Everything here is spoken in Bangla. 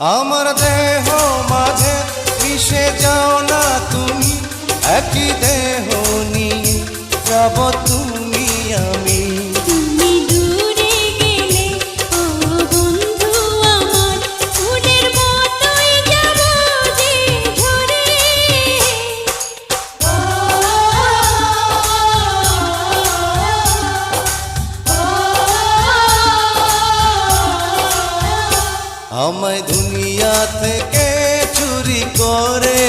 আমার দেহ মাঝে মিশে যাও না তুমি, একই দেহ নিয়ে যাব তুমি আমি। তুমি দূরে গেলে ও বন্ধু আমার, ফুলের মতোই যাব যে ঝরে। আমায় দুনিয়া থেকে চুরি করে